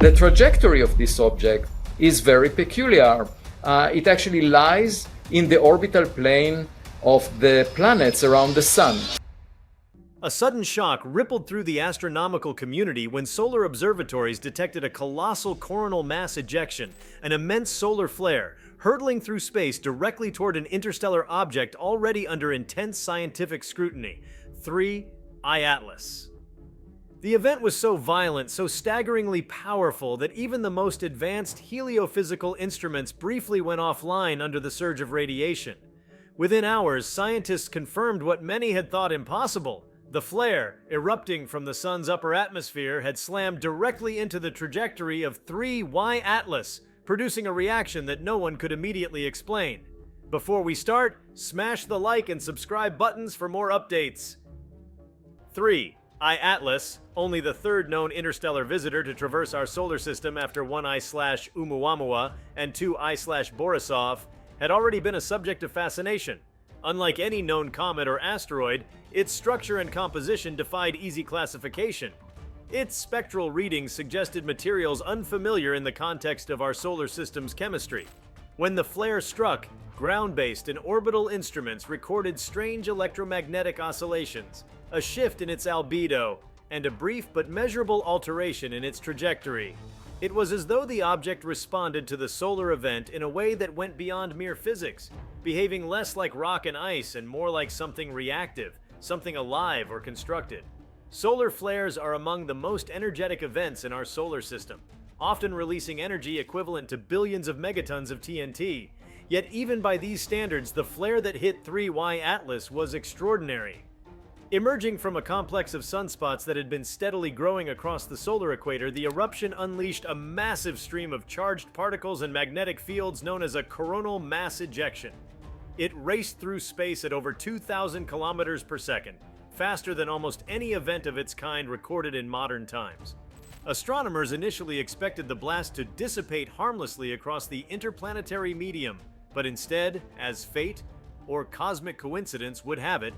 The trajectory of this object is very peculiar. It actually lies in the orbital plane of the planets around the Sun. A sudden shock rippled through the astronomical community when solar observatories detected a colossal coronal mass ejection, an immense solar flare, hurtling through space directly toward an interstellar object already under intense scientific scrutiny, 3I Atlas. The event was so violent, so staggeringly powerful, that even the most advanced heliophysical instruments briefly went offline under the surge of radiation. Within hours, scientists confirmed what many had thought impossible. The flare, erupting from the Sun's upper atmosphere, had slammed directly into the trajectory of 3Y Atlas, producing a reaction that no one could immediately explain. Before we start, smash the like and subscribe buttons for more updates. 3I Atlas, only the third known interstellar visitor to traverse our solar system after 1I/Oumuamua and 2I/Borisov, had already been a subject of fascination. Unlike any known comet or asteroid, its structure and composition defied easy classification. Its spectral readings suggested materials unfamiliar in the context of our solar system's chemistry. When the flare struck, ground-based and orbital instruments recorded strange electromagnetic oscillations, a shift in its albedo, and a brief but measurable alteration in its trajectory. It was as though the object responded to the solar event in a way that went beyond mere physics, behaving less like rock and ice and more like something reactive, something alive or constructed. Solar flares are among the most energetic events in our solar system, often releasing energy equivalent to billions of megatons of TNT. Yet even by these standards, the flare that hit 3Y Atlas was extraordinary. Emerging from a complex of sunspots that had been steadily growing across the solar equator, the eruption unleashed a massive stream of charged particles and magnetic fields known as a coronal mass ejection. It raced through space at over 2,000 kilometers per second, faster than almost any event of its kind recorded in modern times. Astronomers initially expected the blast to dissipate harmlessly across the interplanetary medium, but instead, as fate or cosmic coincidence would have it,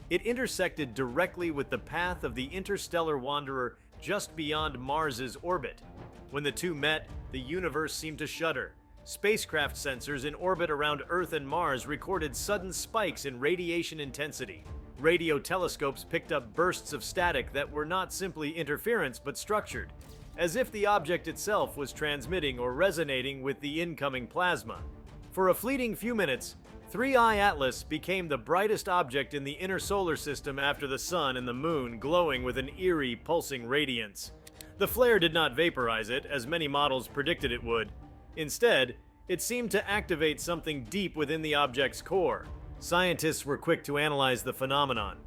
it intersected directly with the path of the interstellar wanderer just beyond Mars's orbit. When the two met, the universe seemed to shudder. Spacecraft sensors in orbit around Earth and Mars recorded sudden spikes in radiation intensity. Radio telescopes picked up bursts of static that were not simply interference but structured, as if the object itself was transmitting or resonating with the incoming plasma. For a fleeting few minutes, 3I Atlas became the brightest object in the inner solar system after the Sun and the Moon, glowing with an eerie, pulsing radiance. The flare did not vaporize it, as many models predicted it would. Instead, it seemed to activate something deep within the object's core. Scientists were quick to analyze the phenomenon.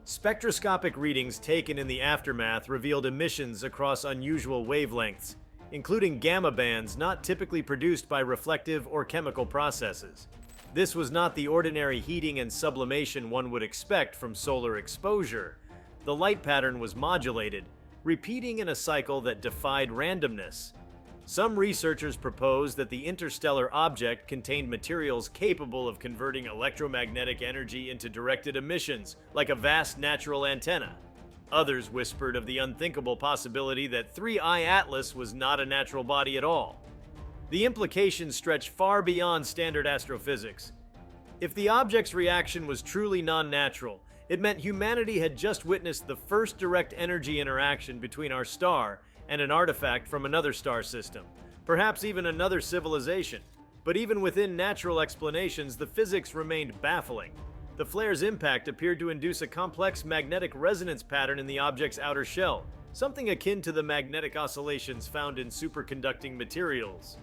Spectroscopic readings taken in the aftermath revealed emissions across unusual wavelengths, including gamma bands not typically produced by reflective or chemical processes. This was not the ordinary heating and sublimation one would expect from solar exposure. The light pattern was modulated, repeating in a cycle that defied randomness. Some researchers proposed that the interstellar object contained materials capable of converting electromagnetic energy into directed emissions, like a vast natural antenna. Others whispered of the unthinkable possibility that 3I Atlas was not a natural body at all. The implications stretch far beyond standard astrophysics. If the object's reaction was truly non-natural, it meant humanity had just witnessed the first direct energy interaction between our star and an artifact from another star system, perhaps even another civilization. But even within natural explanations, the physics remained baffling. The flare's impact appeared to induce a complex magnetic resonance pattern in the object's outer shell, something akin to the magnetic oscillations found in superconducting materials.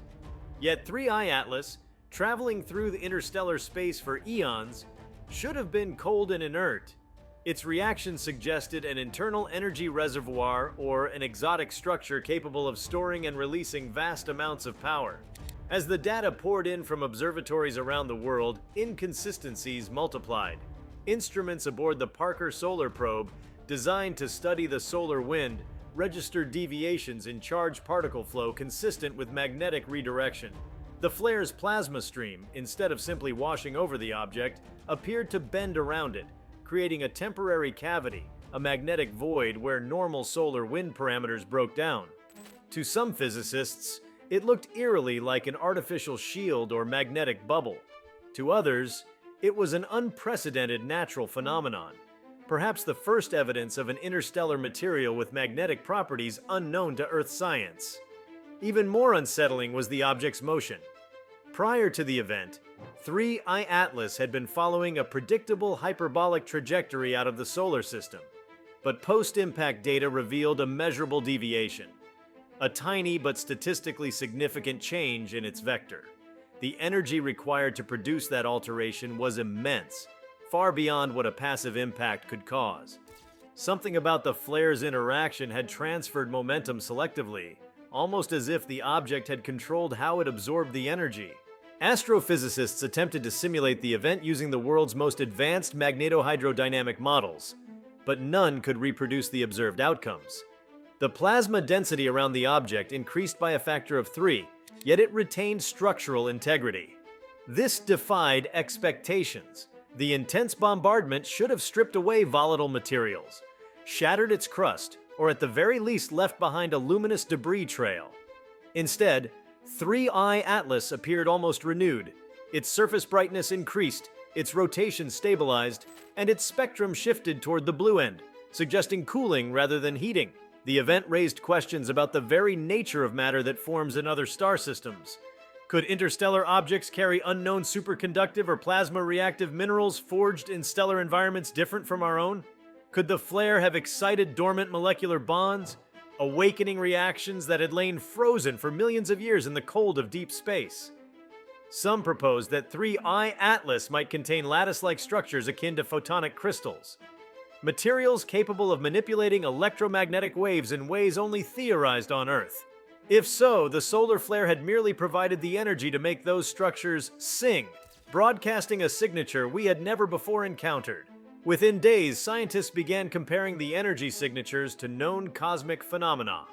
Yet 3I Atlas, traveling through the interstellar space for eons, should have been cold and inert. Its reaction suggested an internal energy reservoir or an exotic structure capable of storing and releasing vast amounts of power. As the data poured in from observatories around the world, inconsistencies multiplied. Instruments aboard the Parker Solar Probe, designed to study the solar wind, registered deviations in charged particle flow consistent with magnetic redirection. The flare's plasma stream, instead of simply washing over the object, appeared to bend around it, creating a temporary cavity, a magnetic void where normal solar wind parameters broke down. To some physicists, it looked eerily like an artificial shield or magnetic bubble. To others, it was an unprecedented natural phenomenon, perhaps the first evidence of an interstellar material with magnetic properties unknown to Earth science. Even more unsettling was the object's motion. Prior to the event, 3I Atlas had been following a predictable hyperbolic trajectory out of the solar system, but post-impact data revealed a measurable deviation, a tiny but statistically significant change in its vector. The energy required to produce that alteration was immense, far beyond what a passive impact could cause. Something about the flare's interaction had transferred momentum selectively, almost as if the object had controlled how it absorbed the energy. Astrophysicists attempted to simulate the event using the world's most advanced magnetohydrodynamic models, but none could reproduce the observed outcomes. The plasma density around the object increased by a factor of 3, yet it retained structural integrity. This defied expectations. The intense bombardment should have stripped away volatile materials, shattered its crust, or at the very least left behind a luminous debris trail. Instead, 3I Atlas appeared almost renewed. Its surface brightness increased, its rotation stabilized, and its spectrum shifted toward the blue end, suggesting cooling rather than heating. The event raised questions about the very nature of matter that forms in other star systems. Could interstellar objects carry unknown superconductive or plasma-reactive minerals forged in stellar environments different from our own? Could the flare have excited dormant molecular bonds, awakening reactions that had lain frozen for millions of years in the cold of deep space? Some proposed that 3I Atlas might contain lattice-like structures akin to photonic crystals, materials capable of manipulating electromagnetic waves in ways only theorized on Earth. If so, the solar flare had merely provided the energy to make those structures sing, broadcasting a signature we had never before encountered. Within days, scientists began comparing the energy signatures to known cosmic phenomena.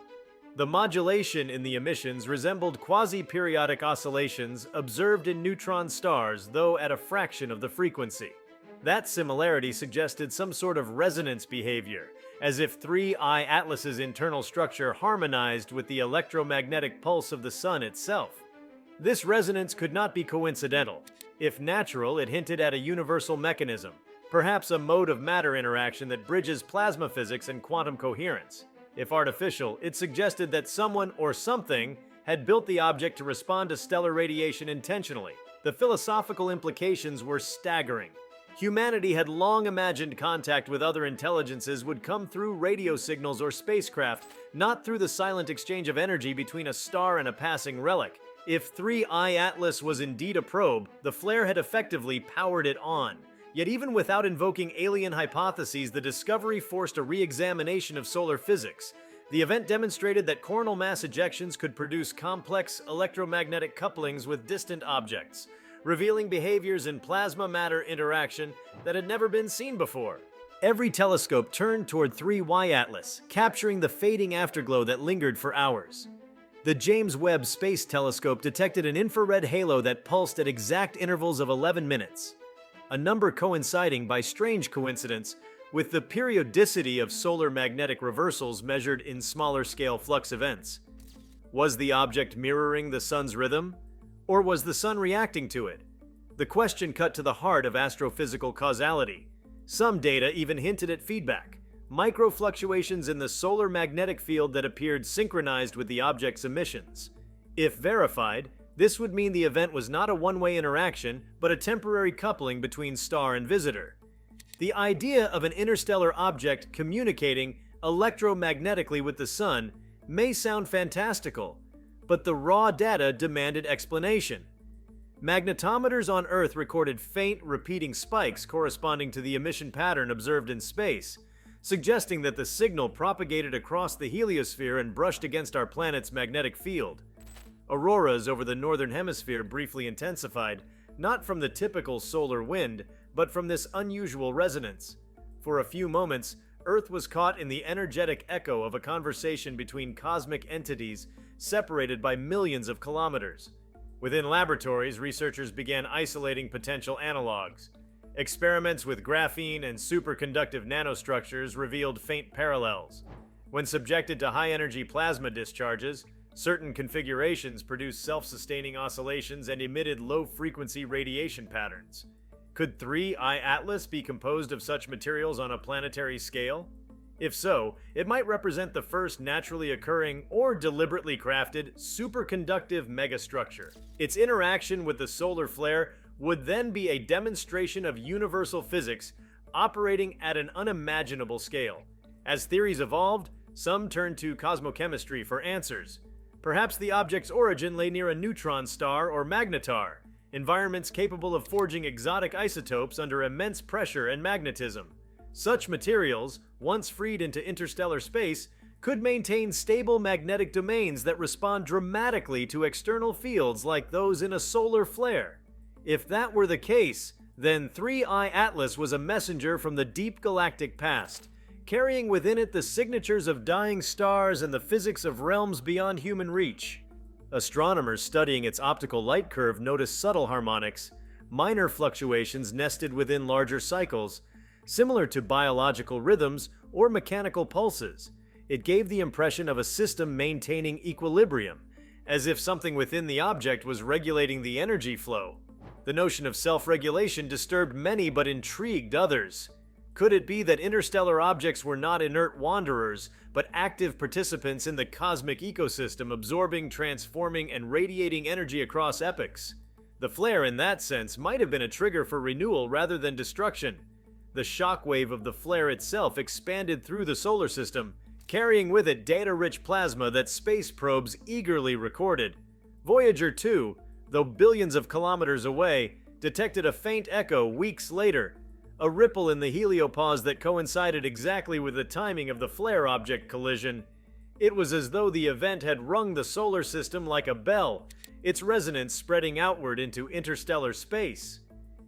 The modulation in the emissions resembled quasi-periodic oscillations observed in neutron stars, though at a fraction of the frequency. That similarity suggested some sort of resonance behavior, as if 3I Atlas's internal structure harmonized with the electromagnetic pulse of the sun itself. This resonance could not be coincidental. If natural, it hinted at a universal mechanism, perhaps a mode of matter interaction that bridges plasma physics and quantum coherence. If artificial, it suggested that someone or something had built the object to respond to stellar radiation intentionally. The philosophical implications were staggering. Humanity had long imagined contact with other intelligences would come through radio signals or spacecraft, not through the silent exchange of energy between a star and a passing relic. If 3I Atlas was indeed a probe, the flare had effectively powered it on. Yet even without invoking alien hypotheses, the discovery forced a re-examination of solar physics. The event demonstrated that coronal mass ejections could produce complex electromagnetic couplings with distant objects, revealing behaviors in plasma-matter interaction that had never been seen before. Every telescope turned toward 3Y Atlas, capturing the fading afterglow that lingered for hours. The James Webb Space Telescope detected an infrared halo that pulsed at exact intervals of 11 minutes, a number coinciding by strange coincidence with the periodicity of solar magnetic reversals measured in smaller-scale flux events. Was the object mirroring the sun's rhythm? Or was the sun reacting to it? The question cut to the heart of astrophysical causality. Some data even hinted at feedback, micro-fluctuations in the solar magnetic field that appeared synchronized with the object's emissions. If verified, this would mean the event was not a one-way interaction, but a temporary coupling between star and visitor. The idea of an interstellar object communicating electromagnetically with the sun may sound fantastical, but the raw data demanded explanation. Magnetometers on Earth recorded faint, repeating spikes corresponding to the emission pattern observed in space, suggesting that the signal propagated across the heliosphere and brushed against our planet's magnetic field. Auroras over the northern hemisphere briefly intensified, not from the typical solar wind, but from this unusual resonance. For a few moments, Earth was caught in the energetic echo of a conversation between cosmic entities separated by millions of kilometers. Within laboratories, researchers began isolating potential analogs. Experiments with graphene and superconductive nanostructures revealed faint parallels. When subjected to high-energy plasma discharges, Certain configurations produced self-sustaining oscillations and emitted low-frequency radiation patterns. Could 3I Atlas be composed of such materials on a planetary scale? If so, it might represent the first naturally occurring or deliberately crafted superconductive megastructure. Its interaction with the solar flare would then be a demonstration of universal physics operating at an unimaginable scale. As theories evolved, some turned to cosmochemistry for answers. Perhaps the object's origin lay near a neutron star or magnetar, environments capable of forging exotic isotopes under immense pressure and magnetism. Such materials, once freed into interstellar space, could maintain stable magnetic domains that respond dramatically to external fields like those in a solar flare. If that were the case, then 3I Atlas was a messenger from the deep galactic past, carrying within it the signatures of dying stars and the physics of realms beyond human reach. Astronomers studying its optical light curve noticed subtle harmonics, minor fluctuations nested within larger cycles, similar to biological rhythms or mechanical pulses. It gave the impression of a system maintaining equilibrium, as if something within the object was regulating the energy flow. The notion of self-regulation disturbed many but intrigued others. Could it be that interstellar objects were not inert wanderers, but active participants in the cosmic ecosystem, absorbing, transforming, and radiating energy across epochs? The flare, in that sense, might have been a trigger for renewal rather than destruction. The shockwave of the flare itself expanded through the solar system, carrying with it data-rich plasma that space probes eagerly recorded. Voyager 2, though billions of kilometers away, detected a faint echo weeks later, a ripple in the heliopause that coincided exactly with the timing of the flare object collision. It was as though the event had rung the solar system like a bell, its resonance spreading outward into interstellar space.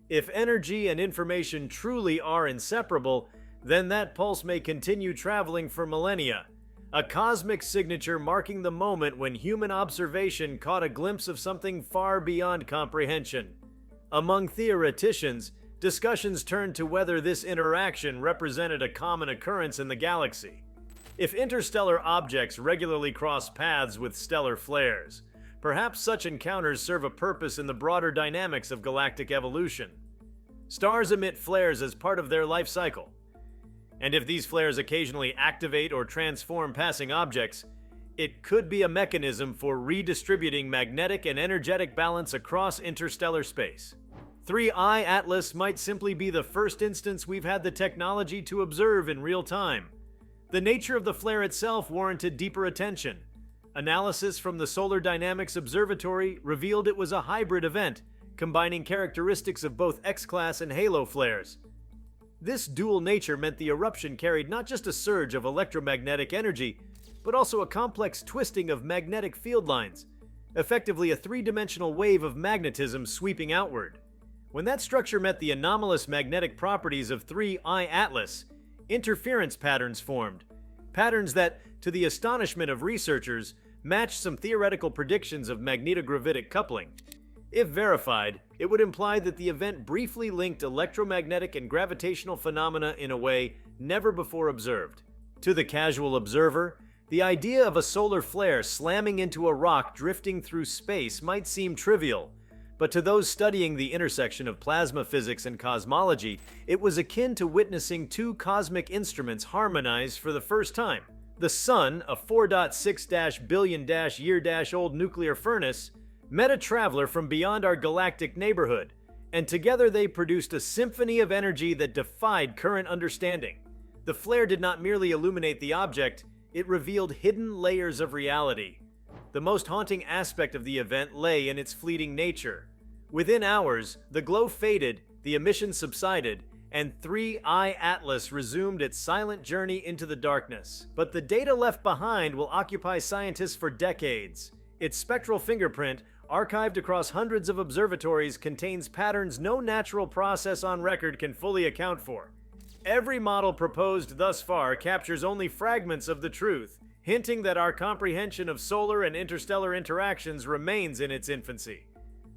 If energy and information truly are inseparable, then that pulse may continue traveling for millennia, a cosmic signature marking the moment when human observation caught a glimpse of something far beyond comprehension. Among theoreticians, discussions turned to whether this interaction represented a common occurrence in the galaxy. If interstellar objects regularly cross paths with stellar flares, perhaps such encounters serve a purpose in the broader dynamics of galactic evolution. Stars emit flares as part of their life cycle, and if these flares occasionally activate or transform passing objects, it could be a mechanism for redistributing magnetic and energetic balance across interstellar space. 3I Atlas might simply be the first instance we've had the technology to observe in real time. The nature of the flare itself warranted deeper attention. Analysis from the Solar Dynamics Observatory revealed it was a hybrid event, combining characteristics of both X-class and halo flares. This dual nature meant the eruption carried not just a surge of electromagnetic energy, but also a complex twisting of magnetic field lines, effectively a three-dimensional wave of magnetism sweeping outward. When that structure met the anomalous magnetic properties of 3I Atlas, interference patterns formed, patterns that, to the astonishment of researchers, matched some theoretical predictions of magnetogravitic coupling. If verified, it would imply that the event briefly linked electromagnetic and gravitational phenomena in a way never before observed. To the casual observer, the idea of a solar flare slamming into a rock drifting through space might seem trivial, but to those studying the intersection of plasma physics and cosmology, it was akin to witnessing two cosmic instruments harmonize for the first time. The Sun, a 4.6 billion-year-old nuclear furnace, met a traveler from beyond our galactic neighborhood, and together they produced a symphony of energy that defied current understanding. The flare did not merely illuminate the object, it revealed hidden layers of reality. The most haunting aspect of the event lay in its fleeting nature. Within hours, the glow faded, the emission subsided, and 3I Atlas resumed its silent journey into the darkness. But the data left behind will occupy scientists for decades. Its spectral fingerprint, archived across hundreds of observatories, contains patterns no natural process on record can fully account for. Every model proposed thus far captures only fragments of the truth, hinting that our comprehension of solar and interstellar interactions remains in its infancy.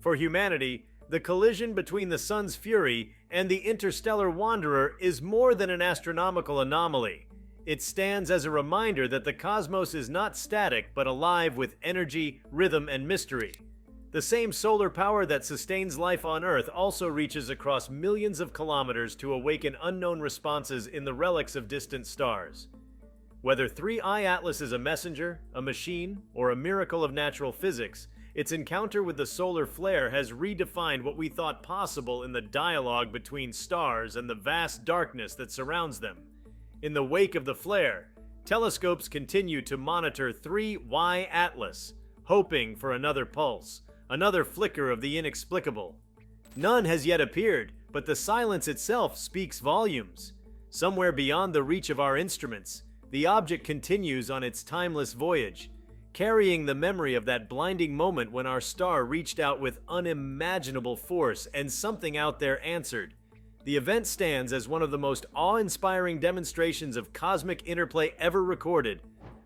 For humanity, the collision between the Sun's fury and the interstellar wanderer is more than an astronomical anomaly. It stands as a reminder that the cosmos is not static but alive with energy, rhythm, and mystery. The same solar power that sustains life on Earth also reaches across millions of kilometers to awaken unknown responses in the relics of distant stars. Whether 3I Atlas is a messenger, a machine, or a miracle of natural physics, its encounter with the solar flare has redefined what we thought possible in the dialogue between stars and the vast darkness that surrounds them. In the wake of the flare, telescopes continue to monitor 3Y Atlas, hoping for another pulse, another flicker of the inexplicable. None has yet appeared, but the silence itself speaks volumes. Somewhere beyond the reach of our instruments, the object continues on its timeless voyage, carrying the memory of that blinding moment when our star reached out with unimaginable force and something out there answered. The event stands as one of the most awe-inspiring demonstrations of cosmic interplay ever recorded,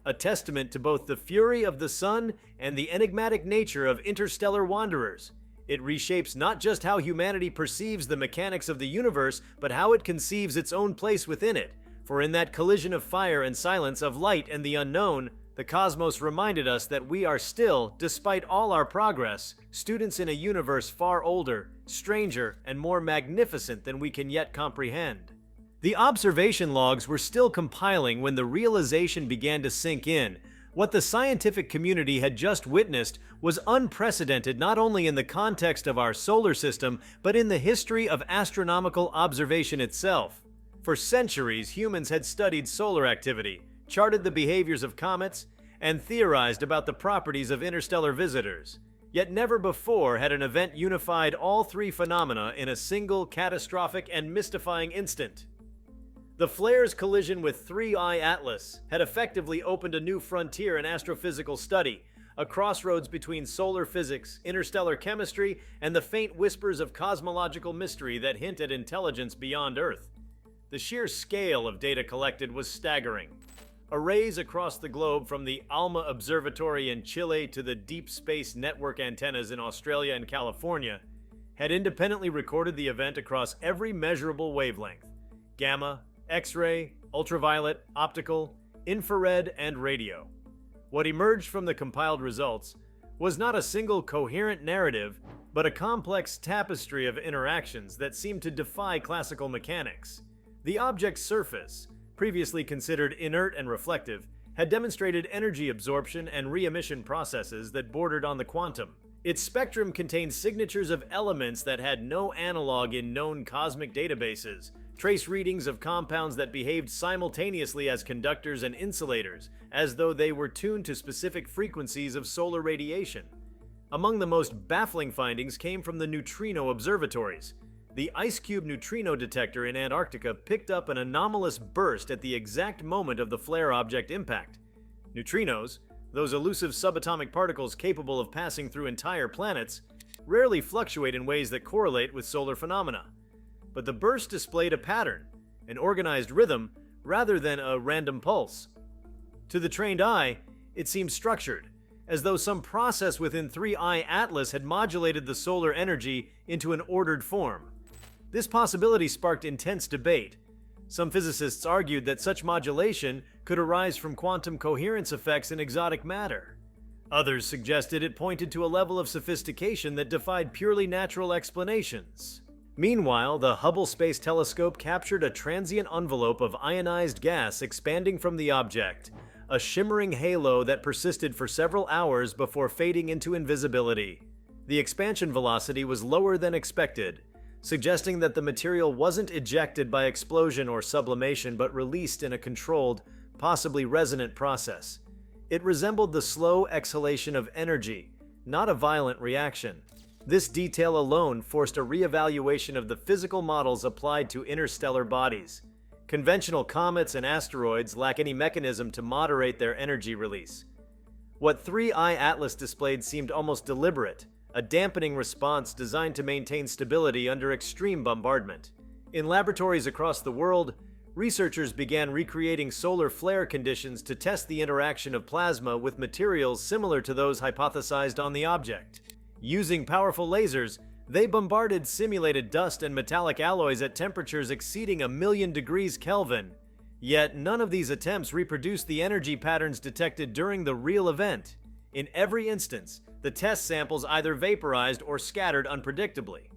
a testament to both the fury of the sun and the enigmatic nature of interstellar wanderers. It reshapes not just how humanity perceives the mechanics of the universe, but how it conceives its own place within it. For in that collision of fire and silence, of light and the unknown, the cosmos reminded us that we are still, despite all our progress, students in a universe far older, stranger, and more magnificent than we can yet comprehend. The observation logs were still compiling when the realization began to sink in. What the scientific community had just witnessed was unprecedented not only in the context of our solar system, but in the history of astronomical observation itself. For centuries, humans had studied solar activity, charted the behaviors of comets, and theorized about the properties of interstellar visitors. Yet never before had an event unified all three phenomena in a single catastrophic and mystifying instant. The flare's collision with 3I Atlas had effectively opened a new frontier in astrophysical study, a crossroads between solar physics, interstellar chemistry, and the faint whispers of cosmological mystery that hint at intelligence beyond Earth. The sheer scale of data collected was staggering. Arrays across the globe, from the ALMA Observatory in Chile to the Deep Space Network antennas in Australia and California, had independently recorded the event across every measurable wavelength: gamma, X-ray, ultraviolet, optical, infrared, and radio. What emerged from the compiled results was not a single coherent narrative, but a complex tapestry of interactions that seemed to defy classical mechanics. The object's surface, previously considered inert and reflective, had demonstrated energy absorption and re-emission processes that bordered on the quantum. Its spectrum contained signatures of elements that had no analog in known cosmic databases, trace readings of compounds that behaved simultaneously as conductors and insulators, as though they were tuned to specific frequencies of solar radiation. Among the most baffling findings came from the neutrino observatories. The ice cube neutrino detector in Antarctica picked up an anomalous burst at the exact moment of the flare object impact. Neutrinos, those elusive subatomic particles capable of passing through entire planets, rarely fluctuate in ways that correlate with solar phenomena. But the burst displayed a pattern, an organized rhythm, rather than a random pulse. To the trained eye, it seemed structured, as though some process within 3I Atlas had modulated the solar energy into an ordered form. This possibility sparked intense debate. Some physicists argued that such modulation could arise from quantum coherence effects in exotic matter. Others suggested it pointed to a level of sophistication that defied purely natural explanations. Meanwhile, the Hubble Space Telescope captured a transient envelope of ionized gas expanding from the object, a shimmering halo that persisted for several hours before fading into invisibility. The expansion velocity was lower than expected, suggesting that the material wasn't ejected by explosion or sublimation but released in a controlled, possibly resonant process. It resembled the slow exhalation of energy, not a violent reaction. This detail alone forced a re-evaluation of the physical models applied to interstellar bodies. Conventional comets and asteroids lack any mechanism to moderate their energy release. What 3I Atlas displayed seemed almost deliberate, a dampening response designed to maintain stability under extreme bombardment. In laboratories across the world, researchers began recreating solar flare conditions to test the interaction of plasma with materials similar to those hypothesized on the object. Using powerful lasers, they bombarded simulated dust and metallic alloys at temperatures exceeding 1,000,000 degrees Kelvin, Yet none of these attempts reproduced the energy patterns detected during the real event. In every instance, the test samples either vaporized or scattered unpredictably.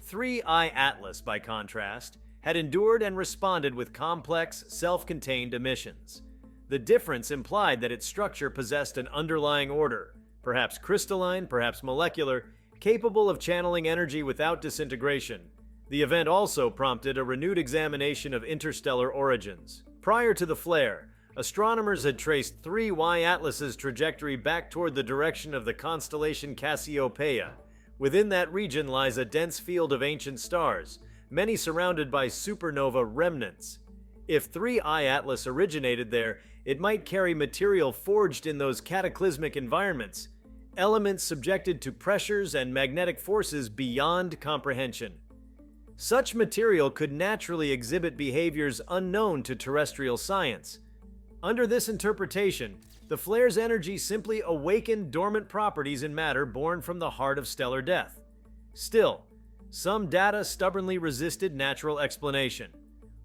3I Atlas, by contrast, had endured and responded with complex, self-contained emissions. The difference implied that its structure possessed an underlying order, perhaps crystalline, perhaps molecular, capable of channeling energy without disintegration. The event also prompted a renewed examination of interstellar origins. Prior to the flare, astronomers had traced 3Y Atlas's trajectory back toward the direction of the constellation Cassiopeia. Within that region lies a dense field of ancient stars, many surrounded by supernova remnants. If 3I Atlas originated there, it might carry material forged in those cataclysmic environments, elements subjected to pressures and magnetic forces beyond comprehension. Such material could naturally exhibit behaviors unknown to terrestrial science. Under this interpretation, the flare's energy simply awakened dormant properties in matter born from the heart of stellar death. Still, some data stubbornly resisted natural explanation.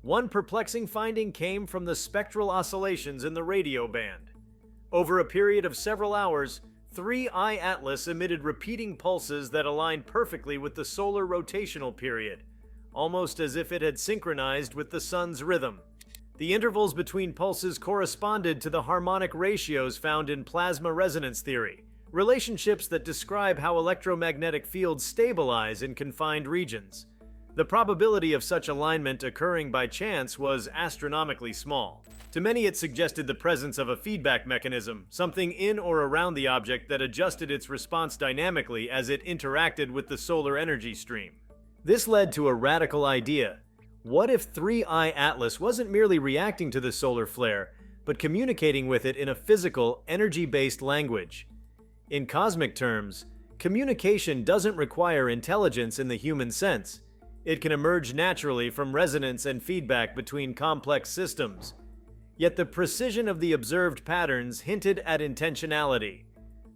One perplexing finding came from the spectral oscillations in the radio band. Over a period of several hours, 3I Atlas emitted repeating pulses that aligned perfectly with the solar rotational period, almost as if it had synchronized with the sun's rhythm. The intervals between pulses corresponded to the harmonic ratios found in plasma resonance theory, relationships that describe how electromagnetic fields stabilize in confined regions. The probability of such alignment occurring by chance was astronomically small. To many, it suggested the presence of a feedback mechanism, something in or around the object that adjusted its response dynamically as it interacted with the solar energy stream. This led to a radical idea. What if 3I Atlas wasn't merely reacting to the solar flare, but communicating with it in a physical, energy-based language? In cosmic terms, communication doesn't require intelligence in the human sense. It can emerge naturally from resonance and feedback between complex systems. Yet the precision of the observed patterns hinted at intentionality.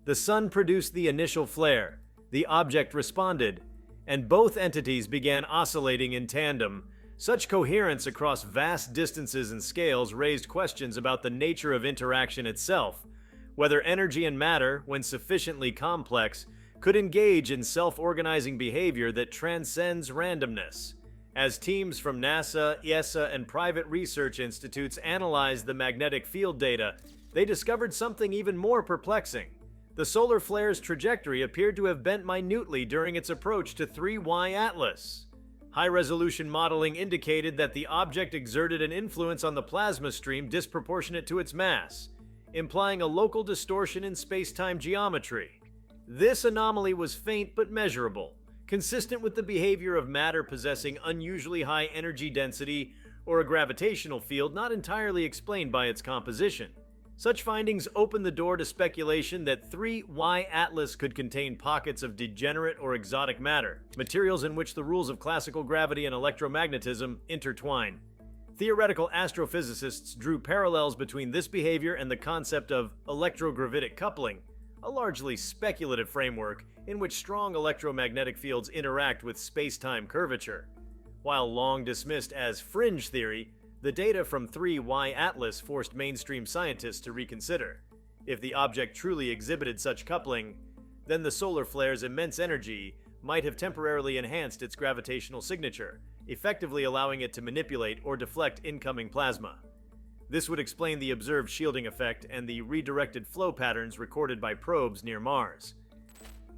The sun produced the initial flare, the object responded, and both entities began oscillating in tandem. Such coherence across vast distances and scales raised questions about the nature of interaction itself, whether energy and matter, when sufficiently complex, could engage in self-organizing behavior that transcends randomness. As teams from NASA, ESA, and private research institutes analyzed the magnetic field data, they discovered something even more perplexing. The solar flare's trajectory appeared to have bent minutely during its approach to 3Y Atlas. High-resolution modeling indicated that the object exerted an influence on the plasma stream disproportionate to its mass, implying a local distortion in space-time geometry. This anomaly was faint but measurable, consistent with the behavior of matter possessing unusually high energy density or a gravitational field not entirely explained by its composition. Such findings opened the door to speculation that 3Y Atlas could contain pockets of degenerate or exotic matter, materials in which the rules of classical gravity and electromagnetism intertwine. Theoretical astrophysicists drew parallels between this behavior and the concept of electrogravitic coupling, a largely speculative framework in which strong electromagnetic fields interact with space-time curvature. While long dismissed as fringe theory, the data from 3Y Atlas forced mainstream scientists to reconsider. If the object truly exhibited such coupling, then the solar flare's immense energy might have temporarily enhanced its gravitational signature, effectively allowing it to manipulate or deflect incoming plasma. This would explain the observed shielding effect and the redirected flow patterns recorded by probes near Mars.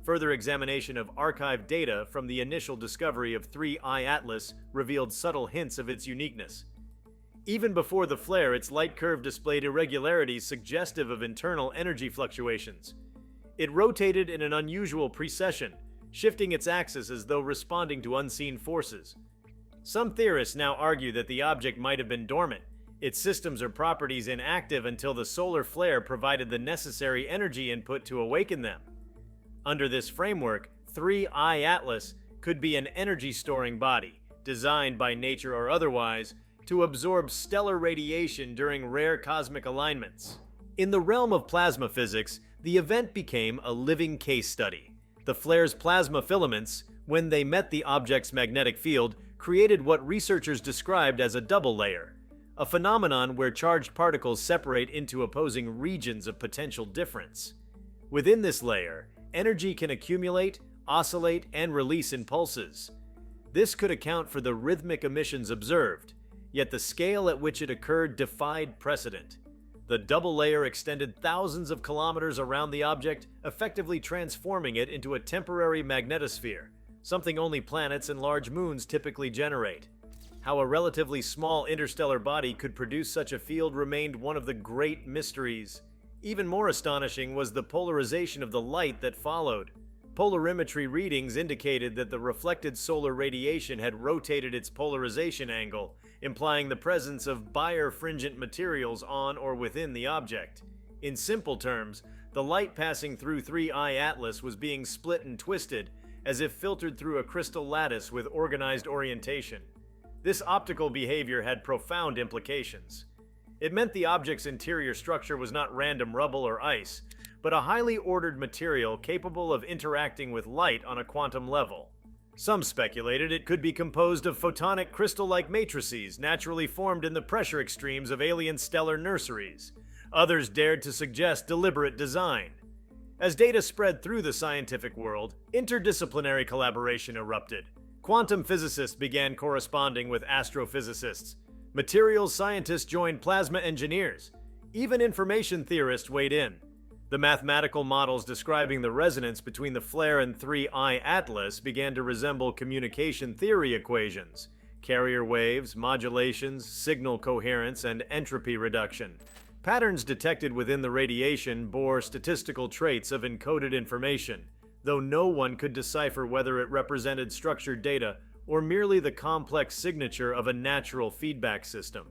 Further examination of archived data from the initial discovery of 3I Atlas revealed subtle hints of its uniqueness. Even before the flare, its light curve displayed irregularities suggestive of internal energy fluctuations. It rotated in an unusual precession, shifting its axis as though responding to unseen forces. Some theorists now argue that the object might have been dormant, its systems or properties inactive until the solar flare provided the necessary energy input to awaken them. Under this framework, 3I Atlas could be an energy-storing body, designed by nature or otherwise, to absorb stellar radiation during rare cosmic alignments. In the realm of plasma physics, the event became a living case study. The flare's plasma filaments, when they met the object's magnetic field, created what researchers described as a double layer, a phenomenon where charged particles separate into opposing regions of potential difference. Within this layer, energy can accumulate, oscillate, and release in pulses. This could account for the rhythmic emissions observed, yet the scale at which it occurred defied precedent. The double layer extended thousands of kilometers around the object, effectively transforming it into a temporary magnetosphere, something only planets and large moons typically generate. How a relatively small interstellar body could produce such a field remained one of the great mysteries. Even more astonishing was the polarization of the light that followed. Polarimetry readings indicated that the reflected solar radiation had rotated its polarization angle, implying the presence of birefringent materials on or within the object. In simple terms, the light passing through 3I Atlas was being split and twisted, as if filtered through a crystal lattice with organized orientation. This optical behavior had profound implications. It meant the object's interior structure was not random rubble or ice, but a highly ordered material capable of interacting with light on a quantum level. Some speculated it could be composed of photonic crystal-like matrices naturally formed in the pressure extremes of alien stellar nurseries. Others dared to suggest deliberate design. As data spread through the scientific world, interdisciplinary collaboration erupted. Quantum physicists began corresponding with astrophysicists. Materials scientists joined plasma engineers. Even information theorists weighed in. The mathematical models describing the resonance between the flare and 3I Atlas began to resemble communication theory equations: carrier waves, modulations, signal coherence, and entropy reduction. Patterns detected within the radiation bore statistical traits of encoded information, though no one could decipher whether it represented structured data or merely the complex signature of a natural feedback system.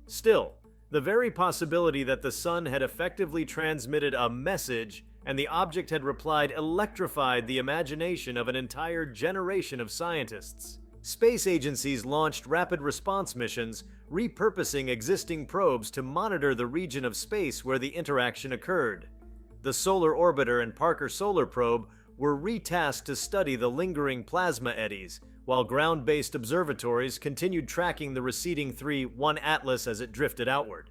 Still, the very possibility that the sun had effectively transmitted a message and the object had replied electrified the imagination of an entire generation of scientists. Space agencies launched rapid response missions, repurposing existing probes to monitor the region of space where the interaction occurred. The Solar Orbiter and Parker Solar Probe were retasked to study the lingering plasma eddies, while ground-based observatories continued tracking the receding 3I Atlas as it drifted outward.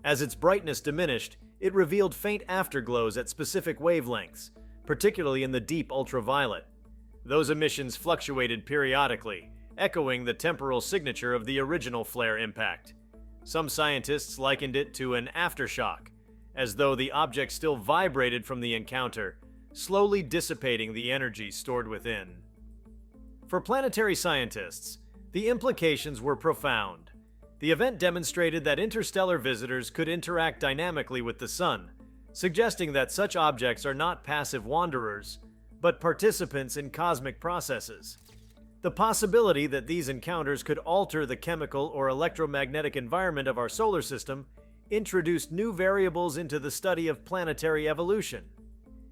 As its brightness diminished, it revealed faint afterglows at specific wavelengths, particularly in the deep ultraviolet. Those emissions fluctuated periodically, echoing the temporal signature of the original flare impact. Some scientists likened it to an aftershock, as though the object still vibrated from the encounter, slowly dissipating the energy stored within. For planetary scientists, the implications were profound. The event demonstrated that interstellar visitors could interact dynamically with the sun, suggesting that such objects are not passive wanderers, but participants in cosmic processes. The possibility that these encounters could alter the chemical or electromagnetic environment of our solar system introduced new variables into the study of planetary evolution.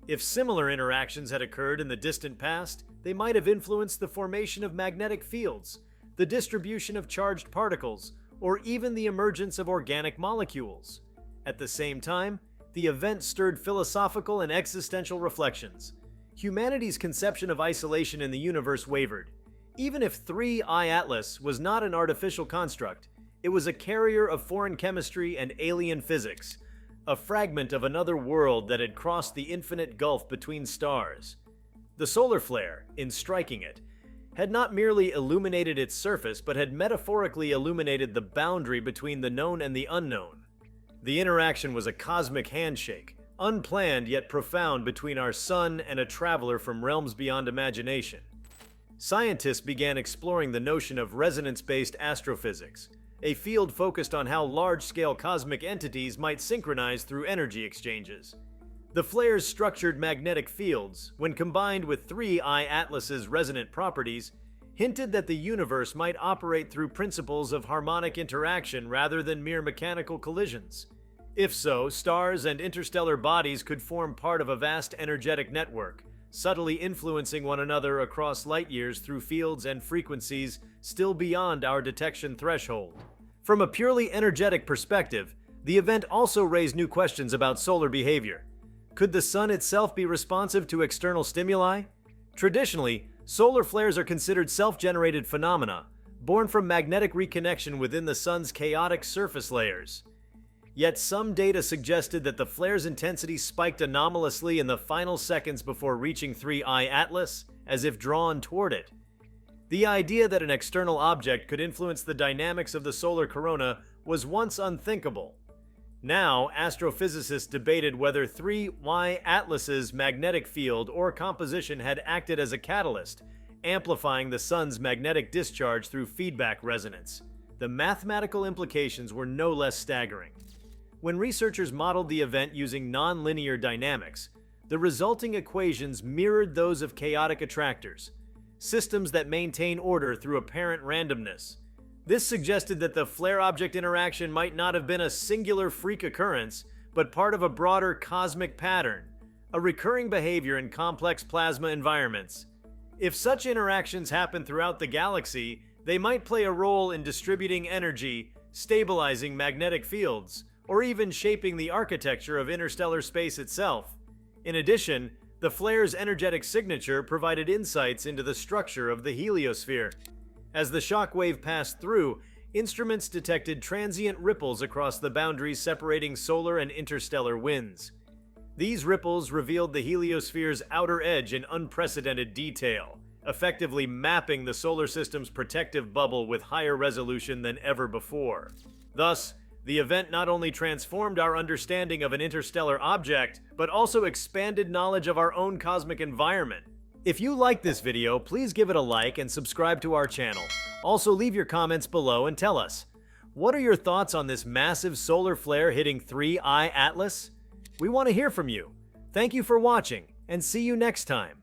If similar interactions had occurred in the distant past, they might have influenced the formation of magnetic fields, the distribution of charged particles, or even the emergence of organic molecules. At the same time, the event stirred philosophical and existential reflections. Humanity's conception of isolation in the universe wavered. Even if 3I Atlas was not an artificial construct, it was a carrier of foreign chemistry and alien physics, a fragment of another world that had crossed the infinite gulf between stars. The solar flare, in striking it, had not merely illuminated its surface, but had metaphorically illuminated the boundary between the known and the unknown. The interaction was a cosmic handshake, unplanned yet profound, between our sun and a traveler from realms beyond imagination. Scientists began exploring the notion of resonance-based astrophysics, a field focused on how large-scale cosmic entities might synchronize through energy exchanges. The flare's structured magnetic fields, when combined with 3I Atlas's resonant properties, hinted that the universe might operate through principles of harmonic interaction rather than mere mechanical collisions. If so, stars and interstellar bodies could form part of a vast energetic network, subtly influencing one another across light years through fields and frequencies still beyond our detection threshold. From a purely energetic perspective, the event also raised new questions about solar behavior. Could the sun itself be responsive to external stimuli? Traditionally, solar flares are considered self-generated phenomena, born from magnetic reconnection within the Sun's chaotic surface layers. Yet some data suggested that the flare's intensity spiked anomalously in the final seconds before reaching 3I Atlas, as if drawn toward it. The idea that an external object could influence the dynamics of the solar corona was once unthinkable. Now, astrophysicists debated whether 3Y Atlas's magnetic field or composition had acted as a catalyst, amplifying the Sun's magnetic discharge through feedback resonance. The mathematical implications were no less staggering. When researchers modeled the event using nonlinear dynamics, the resulting equations mirrored those of chaotic attractors, systems that maintain order through apparent randomness. This suggested that the flare-object interaction might not have been a singular freak occurrence, but part of a broader cosmic pattern, a recurring behavior in complex plasma environments. If such interactions happen throughout the galaxy, they might play a role in distributing energy, stabilizing magnetic fields, or even shaping the architecture of interstellar space itself. In addition, the flare's energetic signature provided insights into the structure of the heliosphere. As the shock wave passed through, instruments detected transient ripples across the boundaries separating solar and interstellar winds. These ripples revealed the heliosphere's outer edge in unprecedented detail, effectively mapping the solar system's protective bubble with higher resolution than ever before. Thus, the event not only transformed our understanding of an interstellar object, but also expanded knowledge of our own cosmic environment. If you liked this video, please give it a like and subscribe to our channel. Also, leave your comments below and tell us, what are your thoughts on this massive solar flare hitting 3I Atlas? We want to hear from you. Thank you for watching, and see you next time.